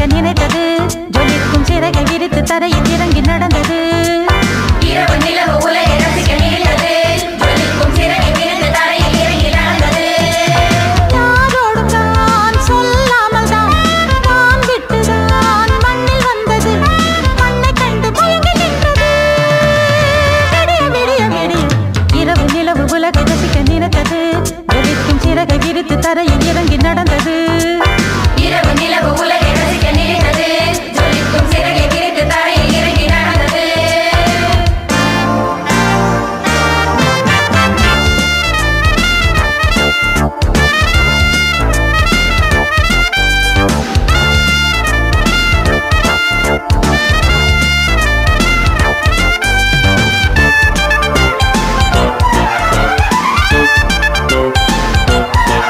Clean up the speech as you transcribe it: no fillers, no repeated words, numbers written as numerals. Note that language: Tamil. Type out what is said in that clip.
ரசிக்க நினைத்தது ஜொலிக்கும் சிறகை விரித்து தரையில் இறங்கி நடந்தது இரவு நிலவு உலகை ரசிக்க நினைத்தது ஜொலிக்கும் சிறகை விரித்து தரையில் இறங்கி நடந்தது யாரோடும் தான் சொல்லாமல் தான் நான் விட்டுதான் மண்ணில் வந்தது மண்ணை கண்டு மயங்கி நின்றது விடிய விடிய விடிய இரவு நிலவு உலகை ரசிக்க நினைத்தது ஜொலிக்கும் சிறகை விரித்து தரையில்